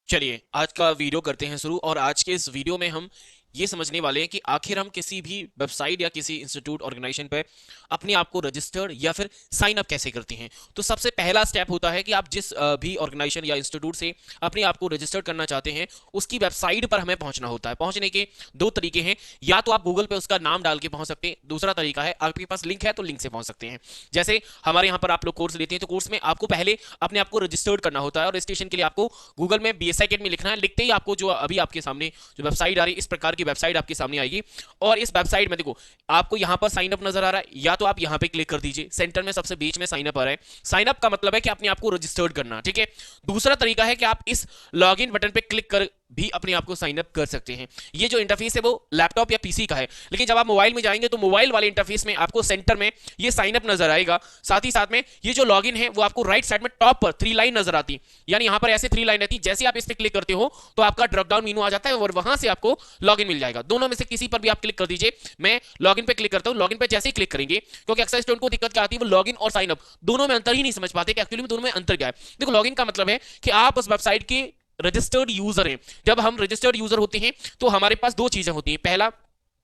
चलिए आज का वीडियो करते हैं शुरू। और आज के इस वीडियो में हम ये समझने वाले हैं कि आखिर हम किसी भी वेबसाइट या किसी इंस्टीट्यूट ऑर्गेनाइजेशन पर अपने आप को रजिस्टर्ड या फिर साइन अप कैसे करते हैं। तो सबसे पहला स्टेप होता है कि आप जिस भी ऑर्गेनाइजेशन या इंस्टीट्यूट से अपने आप को रजिस्टर्ड करना चाहते हैं उसकी वेबसाइट पर हमें पहुंचना होता है। पहुंचने के दो तरीके हैं, या तो आप गूगल पे उसका नाम डाल के पहुंच सकते हैं, दूसरा तरीका है आपके पास लिंक है तो लिंक से पहुंच सकते हैं। जैसे हमारे यहाँ पर आप लोग कोर्स लेते हैं तो कोर्स में आपको पहले अपने आप को रजिस्टर्ड करना होता है और रजिस्ट्रेशन के लिए आपको गूगल में BSI अकेडमी लिखना है। लिखते ही आपको जो अभी आपके सामने जो वेबसाइट आ रही है इस प्रकार की वेबसाइट आपके सामने आएगी। और इस वेबसाइट में देखो आपको यहां पर साइन अप नजर आ रहा है, या तो आप यहां पे क्लिक कर दीजिए। सेंटर में सबसे बीच में साइन अप आ रहा है। साइन अप का मतलब है कि अपने आप को रजिस्टर्ड करना, ठीक है। दूसरा तरीका है कि आप इस लॉगिन बटन पे क्लिक कर भी अपने आप को साइन अप कर सकते हैं। ये जो इंटरफेस है वो लैपटॉप या पीसी का है, लेकिन जब आप मोबाइल में जाएंगे तो मोबाइल वाले इंटरफेस में आपको सेंटर में ये साइन अप नजर आएगा। साथ ही साथ में ये जो लॉगिन है वो आपको राइट साइड में टॉप पर 3 लाइन नजर आती, यानी यहां पर ऐसे 3 लाइन रहती। जैसे आप इस पे क्लिक करते हो तो आपका ड्रॉप डाउन मेनू आ जाता है और वहां से आपको लॉगिन मिल जाएगा। दोनों में से किसी पर भी आप क्लिक कर दीजिए। मैं लॉगिन पे क्लिक करता हूं। लॉगिन पे जैसे ही क्लिक करेंगे, क्योंकि अक्सर स्टूडेंट को दिक्कत क्या आती है, वो लॉगिन और साइन अप दोनों में अंतर ही नहीं समझ पाते कि एक्चुअली में दोनों में अंतर क्या है। देखो लॉगिन का मतलब है कि आप उस वेबसाइट के रजिस्टर्ड यूजर हैं। जब हम रजिस्टर्ड यूजर होते हैं तो हमारे पास दो चीजें होती हैं। पहला,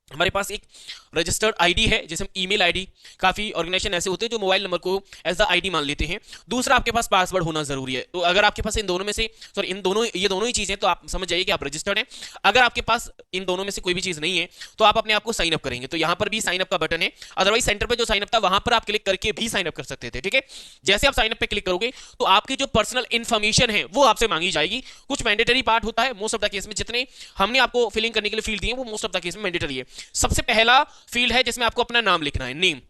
हमारे पास एक रजिस्टर्ड आईडी है, जैसे ईमेल आईडी। काफी ऑर्गेनाइजेशन ऐसे होते हैं जो मोबाइल नंबर को एज द आईडी मान लेते हैं। दूसरा, आपके पास पासवर्ड होना जरूरी है। तो अगर आपके पास इन दोनों में से ये दोनों ही चीजें, तो आप समझ जाइए कि आप रजिस्टर्ड हैं। अगर आपके पास इन दोनों में से कोई भी चीज नहीं है तो आप अपने आप को साइन अप करेंगे। तो यहां पर भी साइन अप का बटन है। अदरवाइज सेंटर पे जो साइन अप था वहां पर आप क्लिक करके भी साइन अप कर सकते थे, ठीक है। जैसे आप साइन अप पे क्लिक करोगे तो आपकी जो पर्सनल इंफॉर्मेशन है वो आपसे मांगी जाएगी। कुछ मैंडेटरी पार्ट होता है मोस्ट ऑफ द केस में, जितने हमने आपको फिलिंग करने के लिए फील्ड दिए वो मोस्ट ऑफ द केस में मैंडेटरी है। सबसे पहला फील्ड है जिसमें आपको अपना नाम लिखना है, नेम।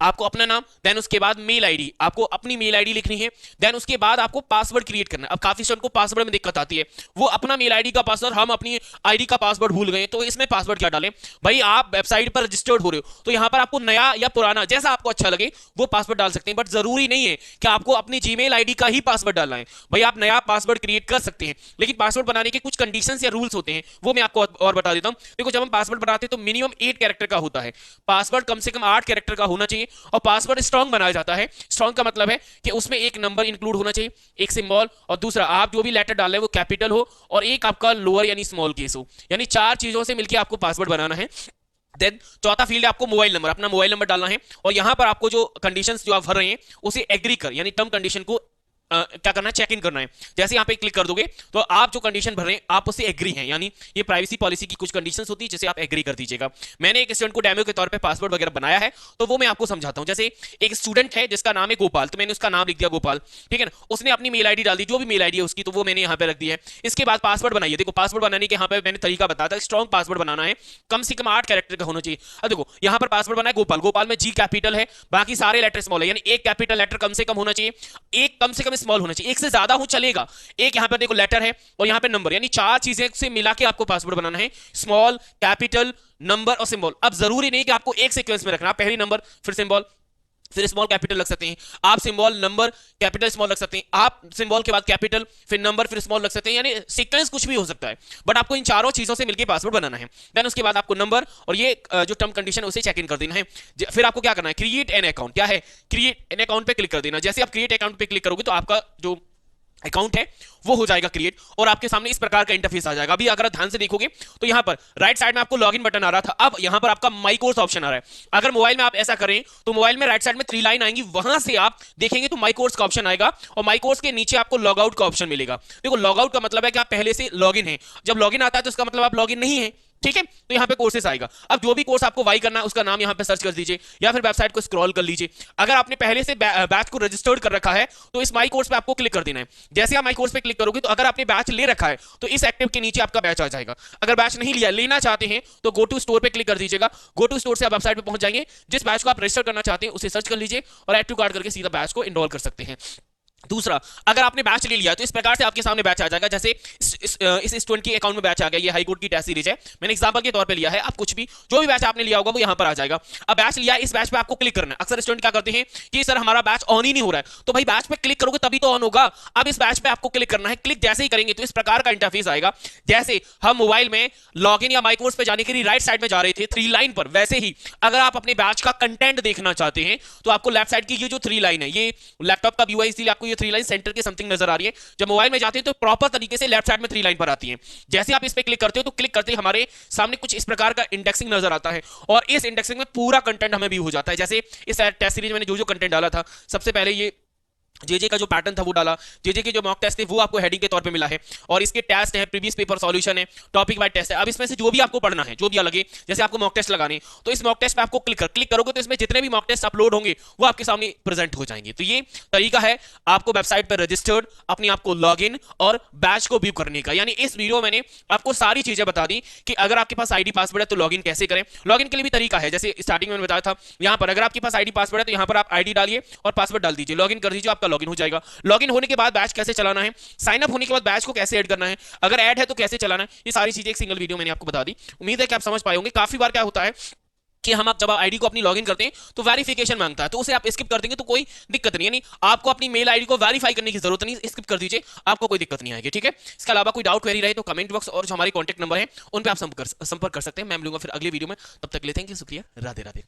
आपको अपना नाम, देन उसके बाद मेल आईडी, आपको अपनी मेल आईडी लिखनी है। देन उसके बाद आपको पासवर्ड क्रिएट करना है। अब काफी स्टूडेंट को पासवर्ड में दिक्कत आती है, वो अपना मेल आईडी का पासवर्ड, हम अपनी आईडी का पासवर्ड भूल गए तो इसमें पासवर्ड क्या डालें। भाई आप वेबसाइट पर रजिस्टर्ड हो रहे हो तो यहां पर आपको नया या पुराना जैसा आपको अच्छा लगे वो पासवर्ड डाल सकते हैं, बट जरूरी नहीं है कि आपको अपनी जीमेल आईडी का ही पासवर्ड डालना है। भाई आप नया पासवर्ड क्रिएट कर सकते हैं, लेकिन पासवर्ड बनाने के कुछ कंडीशंस या रूल्स होते हैं, वो मैं आपको और बता देता हूं। देखो जब हम पासवर्ड बनाते हैं तो मिनिमम 8 कैरेक्टर का होता है। पासवर्ड कम से कम 8 कैरेक्टर का होना चाहिए। और पासवर्ड स्ट्रॉन्ग बनाया जाता है। स्ट्रॉन्ग का मतलब है कि उसमें एक नंबर इंक्लूड होना चाहिए, एक सिंबल, और दूसरा आप जो भी लेटर डाल रहे हैं वो कैपिटल हो, और एक आपका लोअर यानी स्मॉल केस हो। यानी 4 चीजों से मिलकर आपको पासवर्ड बनाना है। देन चौथा फील्ड है आपको मोबाइल नंबर, अपना मोबाइल नंबर डालना है। और यहां पर आपको जो कंडीशंस जो आप भर रहे हैं उसे एग्री कर, यानी टर्म कंडीशन को क्या करना है, चेक इन करना है। जैसे यहां पे क्लिक कर दोगे तो आप जो कंडीशन भर रहे हैं आप उससे एग्री हैं, यानी ये प्राइवेसी पॉलिसी की कुछ कंडीशंस होती है जिसे आप एग्री कर दीजिएगा। मैंने एक स्टूडेंट को डेमो के तौर पे पासवर्ड वगैरह बनाया है तो वो मैं आपको समझाता हूं। जैसे एक स्टूडेंट है जिसका नाम है गोपाल, तो मैंने उसका नाम लिख दिया गोपाल, ठीक है ना। उसने अपनी मेल आईडी डाल दी, जो भी मेल आईडी है उसकी, तो वो मैंने यहां पे रख दी है। इसके बाद पासवर्ड बनाइए। देखो पासवर्ड बनाने के यहां पे मैंने तरीका बताया था, स्ट्रॉन्ग पासवर्ड बनाना है, कम से कम 8 कैरेक्टर का होना चाहिए। अब देखो यहां पर पासवर्ड बना है गोपाल, गोपाल में जी कैपिटल है, बाकी सारे लेटर स्मॉल है, यानी एक कैपिटल लेटर कम से कम होना चाहिए, एक कम से कम स्मॉल होना चाहिए। एक से ज्यादा हो चलेगा। एक यहां पर देखो लेटर है और यहां पे नंबर, यानी 4 चीजें से मिला के आपको पासवर्ड बनाना है, स्मॉल, कैपिटल, नंबर और सिंबल। अब जरूरी नहीं कि आपको एक सीक्वेंस में रखना, आप पहली नंबर फिर सिंबल फिर स्मॉल कैपिटल रख सकते हैं, आप सिंबल नंबर कैपिटल स्मॉल रख सकते हैं, आप सिंबल के बाद कैपिटल फिर नंबर फिर स्मॉल रख सकते हैं, यानी सीक्वेंस कुछ भी हो सकता है, बट आपको इन चारों चीजों से मिलकर पासवर्ड बनाना है। देन उसके बाद आपको नंबर और ये जो टर्म कंडीशन उसे चेक इन कर देना है। फिर आपको क्या करना है, क्रिएट एन अकाउंट। क्या है, क्रिएट एन अकाउंट पे क्लिक कर देना। जैसे आप क्रिएट अकाउंट पे क्लिक करोगे तो आपका जो अकाउंट है वो हो जाएगा क्रिएट, और आपके सामने इस प्रकार का इंटरफेस आ जाएगा। अभी अगर आप ध्यान से देखोगे तो यहां पर राइट साइड में आपको लॉगिन बटन आ रहा था, अब यहां पर आपका माई कोर्स ऑप्शन आ रहा है। अगर मोबाइल में आप ऐसा करें तो मोबाइल में राइट साइड में 3 लाइन आएंगी, वहां से आप देखेंगे तो माई कोर्स का ऑप्शन आएगा, और माई कोर्स के नीचे आपको लॉग आउट का ऑप्शन मिलेगा। देखो लॉग आउट का मतलब है कि आप पहले से लॉगिन है, जब लॉगिन आता है तो इसका मतलब आप लॉगिन नहीं है, ठीक है। तो यहां पे कोर्सेस आएगा। अब जो भी कोर्स आपको वाई करना है उसका नाम यहां पे सर्च कर दीजिए, या फिर वेबसाइट को स्क्रॉल कर लीजिए। अगर आपने पहले से बैच को रजिस्टर्ड कर रखा है तो इस माई कोर्स पे आपको क्लिक कर देना है। जैसे आप माई कोर्स पे क्लिक करोगे तो अगर आपने बैच ले रखा है तो इस एक्टिव के नीचे आपका बैच आ जाएगा। अगर बैच नहीं लिया, लेना चाहते हैं तो गो टू स्टोर पे क्लिक कर दीजिएगा। गो टू स्टोर से आप वेबसाइट पे पहुंच जाएंगे, जिस बैच को आप रजिस्टर करना चाहते हैं उसे सर्च कर लीजिए और ऐड टू कार्ट करके सीधा बैच को इनरोल कर सकते हैं। दूसरा, अगर आपने बैच ले लिया तो इस प्रकार से आपके सामने बैच आ जाएगा। जैसे इस स्टूडेंट के अकाउंट में बैच आ गया, ये हाई कोर्ट की टेस्ट सीरीज है, मैंने एग्जांपल के तौर पे लिया है। आप कुछ भी जो भी बैच आपने लिया होगा वो यहां पर आ जाएगा। अब बैच लिया, इस बैच पे आपको क्लिक करना है। अक्सर स्टूडेंट क्या करते हैं कि सर हमारा बैच ऑन ही नहीं हो रहा है, तो भाई बैच पे क्लिक करोगे तभी तो ऑन होगा। अब इस बैच पे आपको क्लिक करना है। क्लिक जैसे ही करेंगे तो इस प्रकार का इंटरफेस आएगा। जैसे हम मोबाइल में लॉगिन या माई कोर्स पे जाने के लिए राइट साइड में जा रहे थे 3 लाइन पर, वैसे ही अगर आप अपने बैच का कंटेंट देखना चाहते हैं तो आपको लेफ्ट साइड की ये जो 3 लाइन है, ये लैपटॉप का व्यू है इसलिए आपको ये 3 लाइन सेंटर के समथिंग नजर आ रही है। जब मोबाइल में जाते हैं तो प्रॉपर तरीके से लेफ्ट साइड में 3 लाइन पर आती है। जैसे आप इस पे क्लिक करते हो तो क्लिक करते ही हमारे सामने कुछ इस प्रकार का इंडेक्सिंग नजर आता है और इस इंडेक्सिंग में पूरा कंटेंट हमें व्यू हो जाता है। जैसे इस टेस्ट सीरीज में मैंने जो जो कंटेंट डाला था, सबसे पहले ये जेजे का जो पैटर्न था वो डाला, जेजे के जो मॉक टेस्ट थे वो आपको हेडिंग के तौर पे मिला है, और इसके टेस्ट है, प्रीवियस पेपर सॉल्यूशन है, टॉपिक वाइज टेस्ट है। अब इसमें से जो भी आपको पढ़ना है, जो भी लगे, जैसे आपको मॉक टेस्ट लगाने, तो इस मॉक टेस्ट पे आपको क्लिक करोगे तो इसमें जितने भी मॉक टेस्ट अपलोड होंगे वो आपके सामने प्रेजेंट हो जाएंगे। तो ये तरीका है आपको वेबसाइट पर रजिस्टर्ड अपने आप को लॉग इन और बैच को व्यू करने का। यानी इस वीडियो मैंने आपको सारी चीजें बता दी कि अगर आपके पास आईडी पासवर्ड है तो लॉगिन कैसे करें। लॉगिन के लिए भी तरीका है, जैसे स्टार्टिंग में बताया था, यहां पर अगर आपके पास आईडी पासवर्ड है तो यहां पर आप आईडी डालिए और पासवर्ड डाल दीजिए, लॉगिन कर दीजिए, आपका लॉगिन हो जाएगा। लॉगिन होने के बाद बैच कैसे चलाना है, साइन अप होने के बाद बैच को कैसे ऐड करना है, अगर ऐड है तो कैसे चलाना है, ये सारी चीजें एक सिंगल वीडियो मैंने आपको बता दी। उम्मीद है कि आप समझ पाए होंगे। काफी बार क्या होता है कि हम जब आईडी को अपनी लॉगिन करते हैं तो वेरिफिकेशन मांगता है, तो उसे आप स्किप कर देंगे तो कोई दिक्कत नहीं है। नहीं, आपको अपनी मेल आईडी को वेरीफाई करने की जरूरत नहीं, स्किप कर दीजिए, आपको कोई दिक्कत नहीं आएगी। ठीक है, इसके अलावा कोई डाउट क्वेरी रहे तो कमेंट बॉक्स और जो हमारे कॉन्टैक्ट नंबर है उन पर आप संपर्क कर सकते हैं, मैं मिलूंगा फिर अगले वीडियो में। तब तक के लिए थैंक यू, शुक्रिया, राधे राधे।